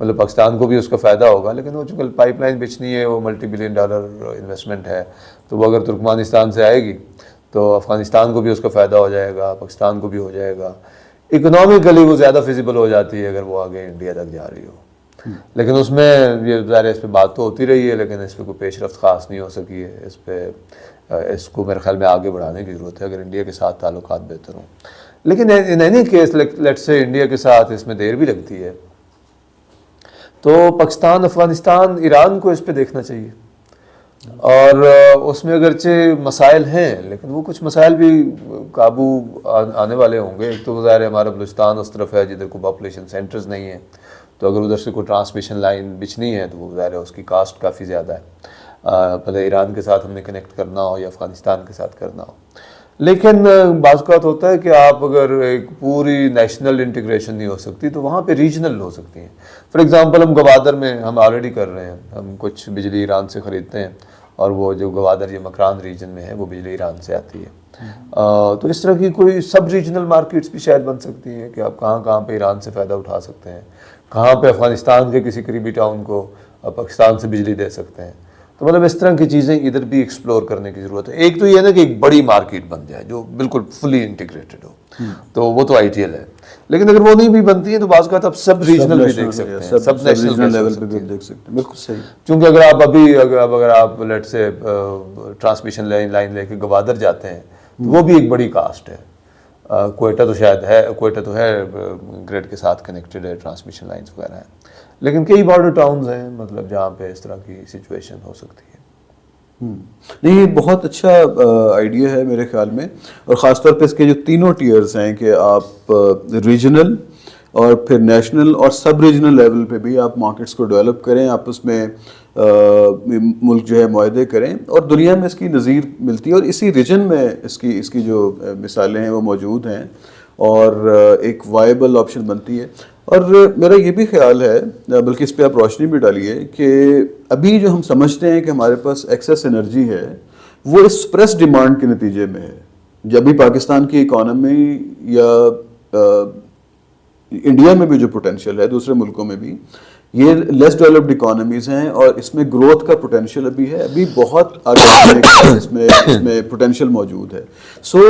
مطلب پاکستان کو بھی اس کا فائدہ ہوگا, لیکن وہ چونکہ پائپ لائن بچنی ہے, وہ ملٹی $بلین انویسٹمنٹ ہے, تو وہ اگر ترکمانستان سے آئے گی تو افغانستان کو بھی اس کا فائدہ ہو جائے گا, پاکستان کو بھی ہو جائے گا. اکنامکلی وہ زیادہ فیزیبل ہو جاتی ہے اگر وہ آگے انڈیا تک جا رہی ہو. لیکن اس میں یہ ظاہر ہے اس پہ بات تو ہوتی رہی ہے, لیکن اس پہ کوئی پیش رفت خاص نہیں ہو سکی ہے. اس کو میرے خیال میں آگے بڑھانے کی ضرورت ہے اگر انڈیا کے ساتھ تعلقات بہتر ہوں. لیکن ان اینی کیس لیٹ سے انڈیا کے ساتھ اس میں دیر بھی لگتی ہے, تو پاکستان, افغانستان, ایران کو اس پہ دیکھنا چاہیے. اور اس میں اگرچہ مسائل ہیں لیکن وہ کچھ مسائل بھی قابو آنے والے ہوں گے. ایک تو ظاہر ہے ہمارا بلوچستان اس طرف ہے جدھر کوئی پاپولیشن سینٹرز نہیں ہیں, تو اگر ادھر سے کوئی ٹرانسمیشن لائن بچنی ہے تو وہ ظاہر ہے اس کی کاسٹ کافی زیادہ ہے, پہلے ایران کے ساتھ ہم نے کنیکٹ کرنا ہو یا افغانستان کے ساتھ کرنا ہو. لیکن بعض اوقات ہوتا ہے کہ آپ اگر ایک پوری نیشنل انٹیگریشن نہیں ہو سکتی تو وہاں پہ ریجنل ہو سکتی ہیں. فار ایگزامپل ہم گوادر میں ہم آلریڈی کر رہے ہیں, ہم کچھ بجلی ایران سے خریدتے ہیں, اور وہ جو گوادر یہ مکران ریجن میں ہے وہ بجلی ایران سے آتی ہے. تو اس طرح کی کوئی سب ریجنل مارکیٹس بھی شاید بن سکتی ہیں کہ آپ کہاں کہاں پہ ایران سے فائدہ اٹھا سکتے ہیں, کہاں پہ افغانستان کے کسی قریبی ٹاؤن کو پاکستان سے بجلی دے سکتے ہیں. تو مطلب اس طرح کی چیزیں ادھر بھی ایکسپلور کرنے کی ضرورت ہے. ایک تو یہ ہے نا کہ ایک بڑی مارکیٹ بن جائے جو بالکل فلی انٹیگریٹڈ ہو, تو وہ تو آئی ٹی ایل ہے. لیکن اگر وہ نہیں بھی بنتی ہیں تو بعض اوقات آپ سب ریجنل بھی دیکھ سکتے ہیں, سب نیشنل لیول پہ بھی دیکھ سکتے ہیں. بالکل صحیح. چونکہ اگر آپ اگر آپ لیٹ سے ٹرانسمیشن لائن لے کے گوادر جاتے ہیں تو وہ بھی ایک بڑی کاسٹ ہے. کوئٹہ تو شاید ہے, کوئٹہ تو ہے گریڈ کے ساتھ کنیکٹڈ ہے, ٹرانسمیشن لائنز وغیرہ ہیں, لیکن کئی بارڈر ٹاؤنز ہیں مطلب جہاں پہ اس طرح کی سچویشن ہو سکتی ہے. نہیں, یہ بہت اچھا آئیڈیا ہے میرے خیال میں, اور خاص طور پہ اس کے جو تینوں ٹیئرز ہیں کہ آپ ریجنل اور پھر نیشنل اور سب ریجنل لیول پہ بھی آپ مارکیٹس کو ڈیولپ کریں, آپس میں ملک جو ہے معاہدے کریں, اور دنیا میں اس کی نظیر ملتی ہے, اور اسی ریجن میں اس کی جو مثالیں ہیں وہ موجود ہیں, اور ایک وائبل آپشن بنتی ہے. اور میرا یہ بھی خیال ہے, بلکہ اس پہ آپ روشنی بھی ڈالیے, کہ ابھی جو ہم سمجھتے ہیں کہ ہمارے پاس ایکسیس انرجی ہے وہ اس پریس ڈیمانڈ کے نتیجے میں ہے. جب بھی پاکستان کی اکانومی یا انڈیا میں بھی جو پوٹینشیل ہے, دوسرے ملکوں میں بھی, یہ لیس ڈیولپڈ اکانومیز ہیں, اور اس میں گروتھ کا پوٹینشیل ابھی ہے, ابھی بہت آگے اس میں پوٹینشیل موجود ہے. سو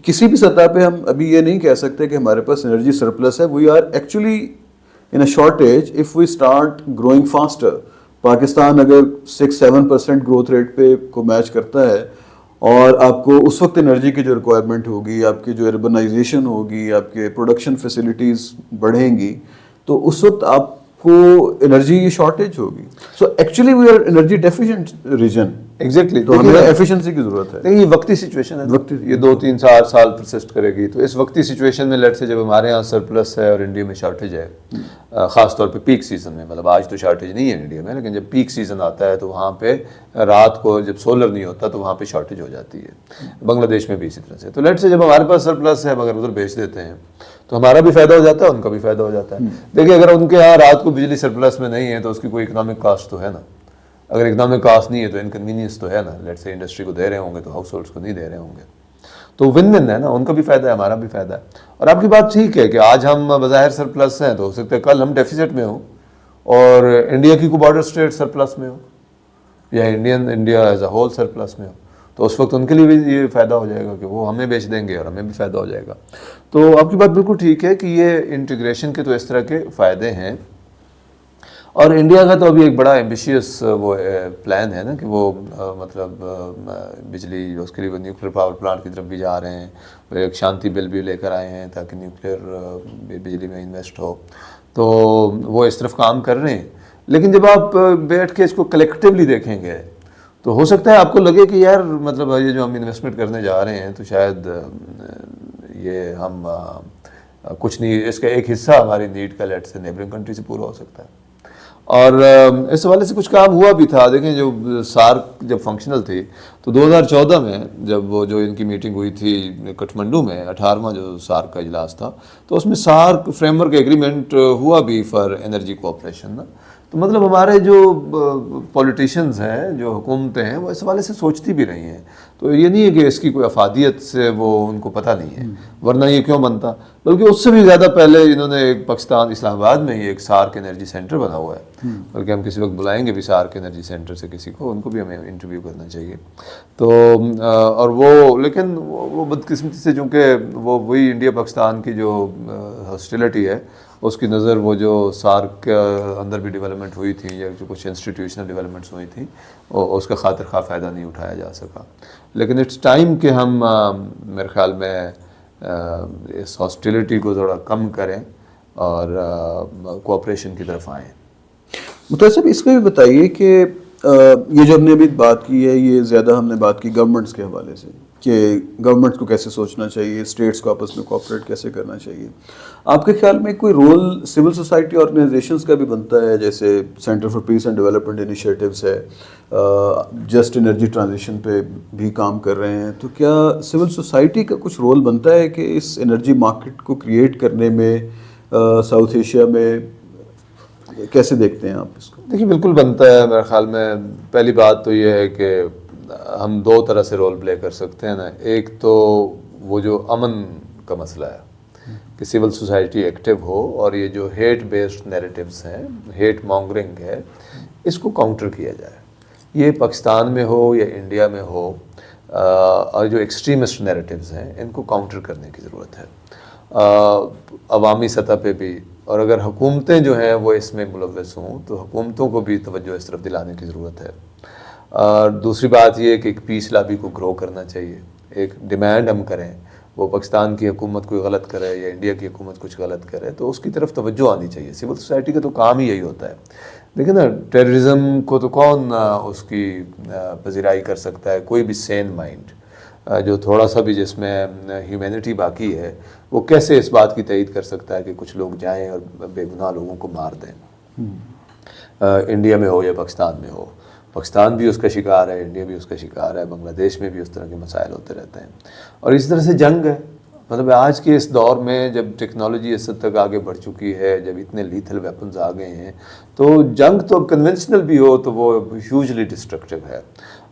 کسی بھی سطح پہ ہم ابھی یہ نہیں کہہ سکتے کہ ہمارے پاس انرجی سرپلس ہے. We are actually in a shortage if we start growing faster. Pakistan اگر 6-7% گروتھ ریٹ پہ کو میچ کرتا ہے, اور آپ کو اس وقت انرجی کی جو ریکوائرمنٹ ہوگی, آپ کی جو اربنائزیشن ہوگی, آپ کے پروڈکشن فیسلٹیز بڑھیں گی, تو اس وقت آپ کو انرجی کی شارٹیج ہوگی. So actually we are energy deficient region. Exactly. تو ہمیں ایفیشنسی کی ضرورت ہے. لیکن یہ وقتی سچویشن ہے, یہ 2-3 سال پرسسٹ کرے گی. تو اس وقتی سچویشن میں لیٹ سے جب ہمارے یہاں سرپلس ہے اور انڈیا میں شارٹیج ہے, خاص طور پہ پیک سیزن میں, مطلب آج تو شارٹیج نہیں ہے انڈیا میں, لیکن جب پیک سیزن آتا ہے تو وہاں پہ رات کو جب سولر نہیں ہوتا تو وہاں پہ شارٹیج ہو جاتی ہے. بنگلہ دیش میں بھی اسی طرح سے. تو لیٹ سے جب ہمارے پاس سرپلس ہے, مگر ادھر بیچ دیتے ہیں تو ہمارا بھی فائدہ ہو جاتا ہے, ان کا بھی فائدہ ہو جاتا ہے. دیکھیے اگر ان کے یہاں رات کو بجلی سرپلس میں نہیں ہے تو اس کی کوئی اکنامک کاسٹ تو ہے نا. اگر اکنامک کاسٹ نہیں ہے تو انکنوینئنس تو ہے نا. لیٹ سے انڈسٹری کو دے رہے ہوں گے تو ہاؤس ہولڈس کو نہیں دے رہے ہوں گے. تو ون ون ہے نا, ان کا بھی فائدہ ہے, ہمارا بھی فائدہ ہے. اور آپ کی بات ٹھیک ہے کہ آج ہم بظاہر سرپلس ہیں, تو ہو سکتا ہے کل ہم ڈیفیسٹ میں ہوں اور انڈیا کی کوئی بارڈر اسٹیٹ سرپلس میں ہو, یا India as a whole surplus میں ہو. تو اس وقت ان کے لیے بھی یہ فائدہ ہو جائے گا کہ وہ ہمیں بیچ دیں گے اور ہمیں بھی فائدہ ہو جائے گا. تو آپ کی بات بالکل ٹھیک ہے کہ یہ انٹیگریشن کے تو اس طرح کے فائدے ہیں. اور انڈیا کا تو ابھی ایک بڑا ایمبیشیس وہ پلان ہے نا کہ وہ مطلب بجلی اس کے لیے وہ نیوکلیر پاور پلانٹ کی طرف بھی جا رہے ہیں. ایک شانتی بل بھی لے کر آئے ہیں تاکہ نیوکلیر بجلی میں انویسٹ ہو. تو وہ اس طرف کام کر رہے ہیں. لیکن جب آپ بیٹھ کے اس کو کلیکٹیولی دیکھیں گے تو ہو سکتا ہے آپ کو لگے کہ یار مطلب یہ جو ہم انویسٹمنٹ کرنے جا رہے ہیں تو شاید یہ ہم کچھ نہیں, اس کا ایک حصہ ہماری نیڈ کا لیٹ سے نیبرنگ کنٹری سے پورا ہو سکتا ہے. اور اس حوالے سے کچھ کام ہوا بھی تھا. دیکھیں جو سارک جب فنکشنل تھی تو 2014 میں جب وہ جو ان کی میٹنگ ہوئی تھی کٹھمنڈو میں, 18واں جو سارک کا اجلاس تھا, تو اس میں سارک فریم ورک ایگریمنٹ ہوا بھی فار انرجی کوآپریشن نا. تو مطلب ہمارے جو پولیٹیشینز ہیں, جو حکومتیں ہیں, وہ اس حوالے سے سوچتی بھی رہی ہیں. تو یہ نہیں ہے کہ اس کی کوئی افادیت سے وہ ان کو پتہ نہیں ہے, ورنہ یہ کیوں بنتا. بلکہ اس سے بھی زیادہ پہلے انہوں نے ایک پاکستان اسلام آباد میں ہی ایک سارک انرجی سینٹر بنا ہوا ہے. بلکہ ہم کسی وقت بلائیں گے بھی سارک انرجی سینٹر سے کسی کو, ان کو بھی ہمیں انٹرویو کرنا چاہیے. تو اور وہ لیکن وہ بدقسمتی سے چونکہ وہ وہی انڈیا پاکستان کی جو ہاسٹیلٹی ہے اس کی نظر وہ جو سارک کے اندر بھی ڈیولپمنٹ ہوئی تھی یا جو کچھ انسٹیٹیوشنل ڈیولپمنٹس ہوئی تھیں اس کا خاطر خواہ فائدہ نہیں اٹھایا جا سکا. لیکن اٹس ٹائم کہ ہم میرے خیال میں اس ہاسٹیلٹی کو تھوڑا کم کریں اور کوآپریشن کی طرف آئیں. متعصب اس میں بھی بتائیے کہ یہ جو ہم نے ابھی بات کی ہے, یہ زیادہ ہم نے بات کی گورنمنٹس کے حوالے سے کہ گورنمنٹ کو کیسے سوچنا چاہیے, اسٹیٹس کو آپس میں کوآپریٹ کیسے کرنا چاہیے. آپ کے خیال میں کوئی رول سول سوسائٹی آرگنائزیشنز کا بھی بنتا ہے, جیسے centre for piece and development initiatives ہے, جسٹ انرجی ٹرانزیشن پہ بھی کام کر رہے ہیں. تو کیا سول سوسائٹی کا کچھ رول بنتا ہے کہ اس انرجی مارکیٹ کو کریٹ کرنے میں ساؤتھ ایشیا میں؟ کیسے دیکھتے ہیں آپ اس کو؟ دیکھیے بالکل بنتا ہے میرے خیال میں. پہلی بات تو یہ ہے کہ ہم 2 طرح سے رول پلے کر سکتے ہیں نا. ایک تو وہ جو امن کا مسئلہ ہے کہ سول سوسائٹی ایکٹیو ہو اور یہ جو ہیٹ بیسڈ نیریٹیوز ہیں, ہیٹ مانگرنگ ہے, اس کو کاؤنٹر کیا جائے. یہ پاکستان میں ہو یا انڈیا میں ہو, اور جو ایکسٹریمسٹ نیریٹیوز ہیں ان کو کاؤنٹر کرنے کی ضرورت ہے عوامی سطح پہ بھی. اور اگر حکومتیں جو ہیں وہ اس میں ملوث ہوں تو حکومتوں کو بھی توجہ اس طرف دلانے کی ضرورت ہے. اور دوسری بات یہ کہ ایک پیس لابی کو گرو کرنا چاہیے. ایک ڈیمانڈ ہم کریں, وہ پاکستان کی حکومت کوئی غلط کرے یا انڈیا کی حکومت کچھ غلط کرے تو اس کی طرف توجہ آنی چاہیے. سول سوسائٹی کا تو کام ہی یہی ہوتا ہے. دیکھیں نا, ٹیررزم کو تو کون اس کی پذیرائی کر سکتا ہے؟ کوئی بھی سین مائنڈ جو تھوڑا سا بھی جس میں ہیومینٹی باقی ہے وہ کیسے اس بات کی تائید کر سکتا ہے کہ کچھ لوگ جائیں اور بے گناہ لوگوں کو مار دیں؟ انڈیا میں ہو یا پاکستان میں ہو, پاکستان بھی اس کا شکار ہے, انڈیا بھی اس کا شکار ہے, بنگلہ دیش میں بھی اس طرح کے مسائل ہوتے رہتے ہیں. اور اس طرح سے جنگ ہے. مطلب آج کے اس دور میں جب ٹیکنالوجی اس حد تک آگے بڑھ چکی ہے, جب اتنے لیتھل ویپنز آ گئے ہیں, تو جنگ تو کنونشنل بھی ہو تو وہ ہیوجلی ڈسٹرکٹیو ہے.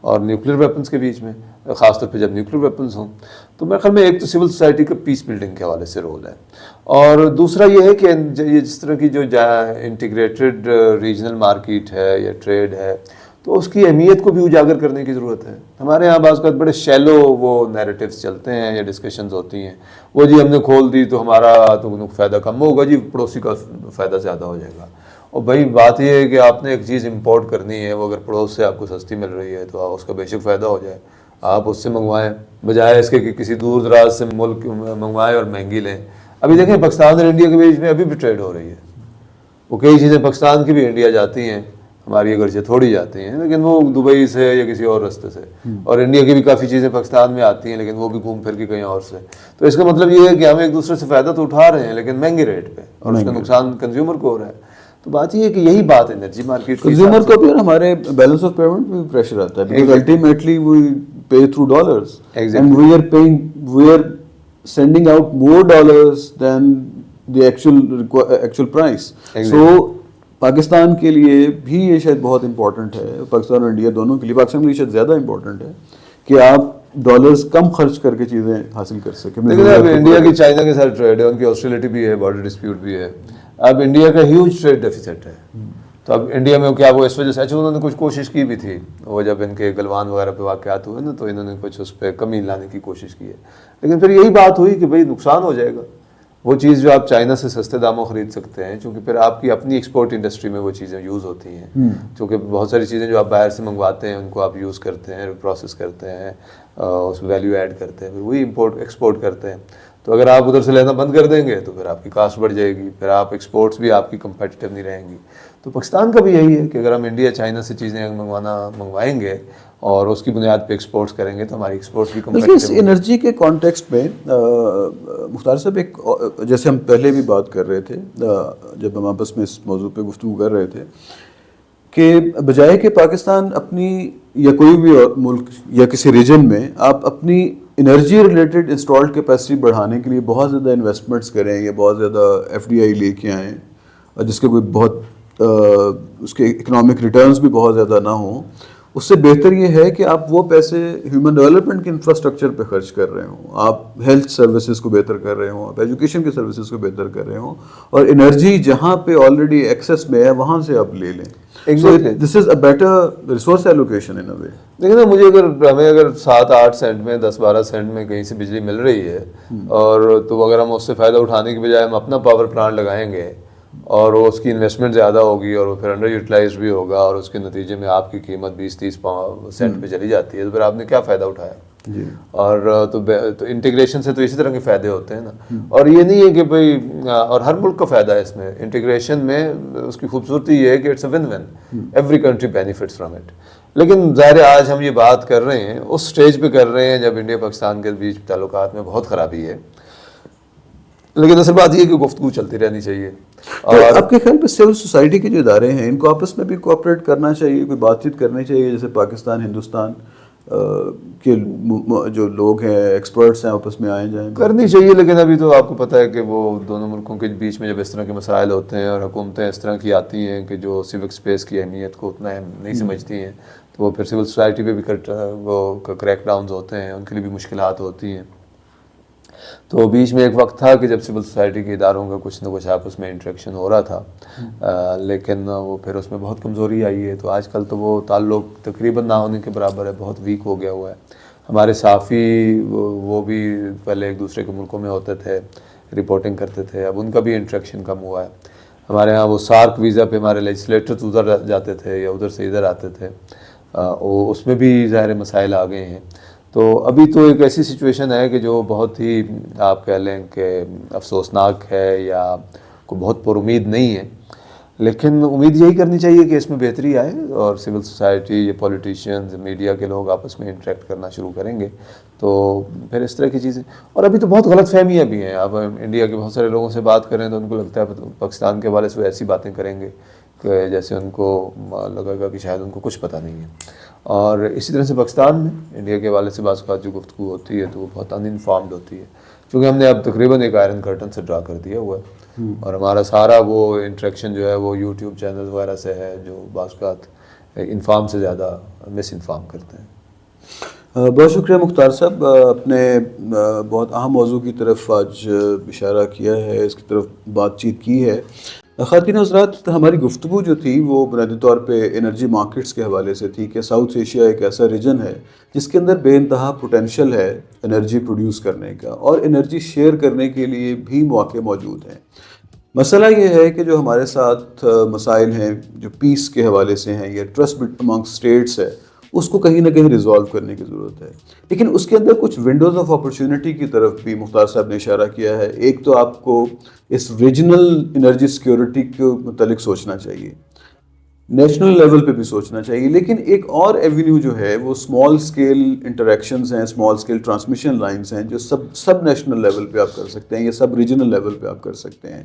اور نیوکلیر ویپنز کے بیچ میں, خاص طور پہ جب نیوکلیر ویپنز ہوں, تو میرے خیال میں ایک تو سول سوسائٹی کا پیس بلڈنگ کے حوالے سے رول ہے. اور دوسرا یہ ہے کہ یہ جس طرح کی جو انٹیگریٹڈ ریجنل مارکیٹ ہے یا ٹریڈ ہے, تو اس کی اہمیت کو بھی اجاگر کرنے کی ضرورت ہے. ہمارے یہاں بعض اوقات بڑے شیلو وہ نیریٹیوز چلتے ہیں یا ڈسکشنز ہوتی ہیں, وہ جی ہم نے کھول دی تو ہمارا تو فائدہ کم ہوگا, جی پڑوسی کا فائدہ زیادہ ہو جائے گا. اور بھائی بات یہ ہے کہ آپ نے ایک چیز امپورٹ کرنی ہے, وہ اگر پڑوس سے آپ کو سستی مل رہی ہے تو اس کا بے شک فائدہ ہو جائے, آپ اس سے منگوائیں بجائے اس کے کہ کسی دور دراز سے ملک منگوائیں اور مہنگی لیں. ابھی دیکھیں پاکستان اور انڈیا کے بیچ میں ابھی بھی ٹریڈ ہو رہی ہے. وہ کئی چیزیں پاکستان کی بھی انڈیا جاتی ہیں, ہماری اگرچہ تھوڑی جاتی ہیں لیکن وہ دبئی سے یا کسی اور راستے سے، اور انڈیا کی بھی کافی چیزیں پاکستان میں آتی ہیں لیکن وہ بھی گھوم پھر کے کہیں اور سے. تو اس کا مطلب یہ ہے کہ ہم ایک دوسرے سے فائدہ تو اٹھا رہے ہیں لیکن مہنگے ریٹ پہ، اور اس کا نقصان کنزیومر کو ہو رہا ہے. تو بات یہ ہے کہ یہی بات انرجی مارکیٹ کنزیومر کو بھی اور ہمارے بیلنس آف پیمنٹ میں بھی پریشر آتا ہے because ultimately we pay through dollars and we are sending out more dollars than the actual price. So Pakistan کے لیے بھی یہ شاید بہت امپورٹنٹ ہے، پاکستان اور انڈیا دونوں کے لیے، پاکستان کے لیے شاید زیادہ امپورٹنٹ ہے کہ آپ ڈالرز کم خرچ کر کے چیزیں حاصل کر سکیں. لیکن اب انڈیا کی چائنا کے ساتھ ٹریڈ ہے، ان کی آسٹریلٹی بھی ہے، بارڈر ڈسپیوٹ بھی ہے. اب انڈیا کا ہیوج ٹریڈ ڈیفیسٹ ہے. تو اب انڈیا میں کیا وہ اس وجہ سے، اچھا انہوں نے کچھ کوشش کی بھی تھی، وہ جب ان کے گلوان وغیرہ پہ واقعات ہوئے نا تو انہوں نے کچھ اس پہ کمی لانے کی کوشش کی ہے. لیکن پھر یہی بات ہوئی کہ بھئی نقصان ہو جائے گا. وہ چیز جو آپ چائنا سے سستے داموں خرید سکتے ہیں، چونکہ پھر آپ کی اپنی ایکسپورٹ انڈسٹری میں وہ چیزیں یوز ہوتی ہیں، چونکہ بہت ساری چیزیں جو آپ باہر سے منگواتے ہیں ان کو آپ یوز کرتے ہیں، پروسیس کرتے ہیں، اس میں ویلیو ایڈ کرتے ہیں، پھر وہی ایکسپورٹ کرتے ہیں. تو اگر آپ ادھر سے لینا بند کر دیں گے تو پھر آپ کی کاسٹ بڑھ جائے گی، پھر آپ ایکسپورٹس بھی آپ کی کمپیٹیٹو نہیں رہیں گی. تو پاکستان کا بھی یہی ہے کہ اگر ہم انڈیا چائنا سے چیزیں منگوائیں گے اور اس کی بنیاد پہ ایکسپورٹس کریں گے تو ہماری ایکسپورٹس بھی بلکہ اس انرجی کے کانٹیکسٹ میں مختار صاحب ایک جیسے ہم پہلے بھی بات کر رہے تھے جب ہم آپس میں اس موضوع پہ گفتگو کر رہے تھے کہ بجائے کہ پاکستان اپنی یا کوئی بھی ملک یا کسی ریجن میں آپ اپنی انرجی ریلیٹڈ انسٹالڈ کیپیسٹی بڑھانے کے لیے بہت زیادہ انویسٹمنٹس کریں یا بہت زیادہ ایف ڈی آئی لے کے آئیں جس کے کوئی بہت اس کے اکنامک ریٹرنز بھی بہت زیادہ نہ ہوں، اس سے بہتر یہ ہے کہ آپ وہ پیسے ہیومن ڈیولپمنٹ کے انفراسٹرکچر پہ خرچ کر رہے ہوں، آپ ہیلتھ سروسز کو بہتر کر رہے ہوں، آپ ایجوکیشن کے سروسز کو بہتر کر رہے ہوں، اور انرجی جہاں پہ آلریڈی ایکسیس میں ہے وہاں سے آپ لے لیں. دس از اے بیٹر ریسورس ایلوکیشن ان اے وے. لیکن مجھے اگر 7-8 سینٹ میں 10-12 سینٹ میں کہیں سے بجلی مل رہی ہے اور تو اگر ہم اس سے فائدہ اٹھانے کے بجائے ہم اپنا پاور پلانٹ لگائیں گے اور اس کی انویسٹمنٹ زیادہ ہوگی اور وہ پھر انڈر یوٹیلائزڈ بھی ہوگا اور اس کے نتیجے میں آپ کی قیمت 20-30 سینٹ پہ چلی جاتی ہے تو پھر آپ نے کیا فائدہ اٹھایا. اور تو انٹیگریشن سے تو اسی طرح کے فائدے ہوتے ہیں نا. اور یہ نہیں ہے کہ بھئی اور ہر ملک کا فائدہ ہے اس میں انٹیگریشن میں. اس کی خوبصورتی یہ ہے کہ it's a win win, every country benefits from it. لیکن ظاہر ہے آج ہم یہ بات کر رہے ہیں اس سٹیج پہ کر رہے ہیں جب انڈیا پاکستان کے بیچ تعلقات میں بہت خرابی ہے. لیکن اصل بات یہ ہے کہ گفتگو چلتی رہنی چاہیے. اور آپ کے خیال پہ سول سوسائٹی کے جو ادارے ہیں ان کو آپس میں بھی کوآپریٹ کرنا چاہیے، کوئی بات چیت کرنی چاہیے، جیسے پاکستان ہندوستان کے جو لوگ ہیں ایکسپرٹس ہیں آپس میں آئے جائیں کرنی چاہیے. لیکن ابھی تو آپ کو پتہ ہے کہ وہ دونوں ملکوں کے بیچ میں جب اس طرح کے مسائل ہوتے ہیں اور حکومتیں اس طرح کی آتی ہیں کہ جو سیوک اسپیس کی اہمیت کو اتنا اہم نہیں سمجھتی ہیں تو وہ پھر سول سوسائٹی پہ بھی وہ کریک ڈاؤنز ہوتے ہیں، ان کے لیے بھی مشکلات ہوتی ہیں. تو بیچ میں ایک وقت تھا کہ جب سول سوسائٹی کے اداروں کا کچھ نہ کچھ آپس میں انٹریکشن ہو رہا تھا، لیکن وہ پھر اس میں بہت کمزوری آئی ہے. تو آج کل تو وہ تعلق تقریباً نہ ہونے کے برابر ہے، بہت ویک ہو گیا ہوا ہے. ہمارے صحافی وہ بھی پہلے ایک دوسرے کے ملکوں میں ہوتے تھے، رپورٹنگ کرتے تھے، اب ان کا بھی انٹریکشن کم ہوا ہے. ہمارے ہاں وہ سارک ویزا پہ ہمارے لیجسلیٹرز ادھر جاتے تھے یا ادھر سے ادھر آتے تھے، اس میں بھی ظاہر مسائل آ گئے ہیں. تو ابھی تو ایک ایسی سچویشن ہے کہ جو بہت ہی آپ کہہ لیں کہ افسوسناک ہے یا کوئی بہت پر امید نہیں ہے. لیکن امید یہی کرنی چاہیے کہ اس میں بہتری آئے اور سول سوسائٹی یا پولیٹیشینز میڈیا کے لوگ آپس میں انٹریکٹ کرنا شروع کریں گے تو پھر اس طرح کی چیزیں. اور ابھی تو بہت غلط فہمیاں بھی ہیں. اب انڈیا کے بہت سارے لوگوں سے بات کریں تو ان کو لگتا ہے پاکستان کے حوالے سے وہ ایسی باتیں کریں گے کہ جیسے ان کو لگے گا کہ شاید ان کو کچھ پتہ نہیں ہے. اور اسی طرح سے پاکستان میں انڈیا کے حوالے سے بعض اوقات جو گفتگو ہوتی ہے تو وہ بہت ان انفارمڈ ہوتی ہے، کیونکہ ہم نے اب تقریباً ایک آئرن کرٹن سے ڈرا کر دیا ہوا ہے اور ہمارا سارا وہ انٹریکشن جو ہے وہ یوٹیوب چینل وغیرہ سے ہے جو بعض اوقات انفارم سے زیادہ مس انفارم کرتے ہیں. بہت شکریہ مختار صاحب، اپنے بہت اہم موضوع کی طرف آج اشارہ کیا ہے، اس کی طرف بات چیت کی ہے. خواتین حضرات، ہماری گفتگو جو تھی وہ بنیادی طور پہ انرجی مارکیٹس کے حوالے سے تھی کہ ساؤتھ ایشیا ایک ایسا ریجن ہے جس کے اندر بے انتہا پوٹینشیل ہے انرجی پروڈیوس کرنے کا اور انرجی شیئر کرنے کے لیے بھی مواقع موجود ہیں. مسئلہ یہ ہے کہ جو ہمارے ساتھ مسائل ہیں جو پیس کے حوالے سے ہیں یا ٹرسٹ امانگ اسٹیٹس ہے اس کو کہیں نہ کہیں ریزالو کرنے کی ضرورت ہے. لیکن اس کے اندر کچھ ونڈوز آف اپرچونٹی کی طرف بھی مختار صاحب نے اشارہ کیا ہے. ایک تو آپ کو اس ریجنل انرجی سیکیورٹی کے متعلق سوچنا چاہیے. نیشنل لیول پہ بھی سوچنا چاہیے. لیکن ایک اور ایونیو جو ہے وہ اسمال اسکیل انٹریکشنز ہیں, اسمال اسکیل ٹرانسمیشن لائنز ہیں, جو سب نیشنل لیول پہ آپ کر سکتے ہیں یا سب ریجنل لیول پہ آپ کر سکتے ہیں.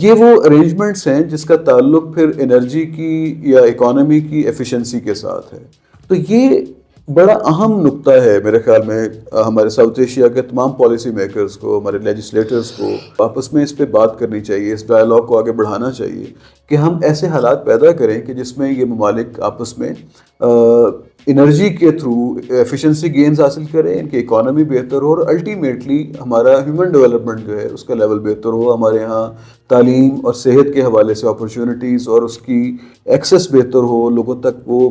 یہ وہ ارینجمنٹس ہیں جس کا تعلق پھر انرجی کی یا اکانومی کی ایفیشنسی کے ساتھ ہے. تو یہ بڑا اہم نقطہ ہے میرے خیال میں ہمارے ساؤتھ ایشیا کے تمام پالیسی میکرز کو, ہمارے لیجسلیٹرز کو آپس میں اس پہ بات کرنی چاہیے, اس ڈائلاگ کو آگے بڑھانا چاہیے کہ ہم ایسے حالات پیدا کریں کہ جس میں یہ ممالک آپس میں انرجی کے تھرو ایفیشنسی گینز حاصل کریں, ان کی اکانومی بہتر ہو, اور الٹیمیٹلی ہمارا ہیومن ڈیولپمنٹ جو ہے اس کا لیول بہتر ہو. ہمارے یہاں تعلیم اور صحت کے حوالے سے اپرچونٹیز اور اس کی ایکسیس بہتر ہو, لوگوں تک وہ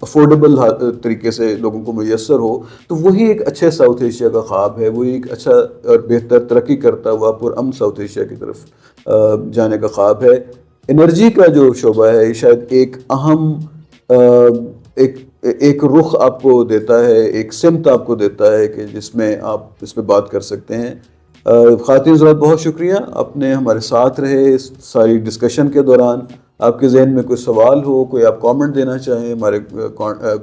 افورڈیبل طریقے سے لوگوں کو میسر ہو. تو وہی ایک اچھے ساؤتھ ایشیا کا خواب ہے, وہی ایک اچھا اور بہتر ترقی کرتا ہوا پرامن ساؤتھ ایشیا کی طرف جانے کا خواب ہے. انرجی کا جو شعبہ ہے یہ شاید ایک اہم ایک رخ آپ کو دیتا ہے, ایک سمت آپ کو دیتا ہے کہ جس میں آپ اس پہ بات کر سکتے ہیں. خواتین حضرات بہت شکریہ, آپ نے ہمارے ساتھ رہے اس ساری ڈسکشن کے دوران. آپ کے ذہن میں کوئی سوال ہو, کوئی آپ کامنٹ دینا چاہیں, ہمارے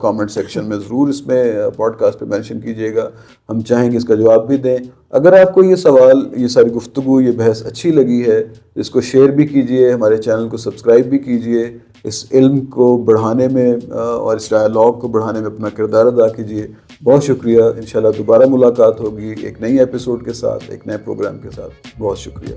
کامنٹ سیکشن میں ضرور اس میں پوڈ کاسٹ پہ مینشن کیجیے گا, ہم چاہیں گے اس کا جواب بھی دیں. اگر آپ کو یہ سوال, یہ ساری گفتگو, یہ بحث اچھی لگی ہے, اس کو شیئر بھی کیجیے, ہمارے چینل کو سبسکرائب بھی کیجیے, اس علم کو بڑھانے میں اور اس ڈائلاگ کو بڑھانے میں اپنا کردار ادا کیجیے. بہت شکریہ. انشاءاللہ دوبارہ ملاقات ہوگی ایک نئی ایپیسوڈ کے ساتھ, ایک نئے پروگرام کے ساتھ. بہت شکریہ.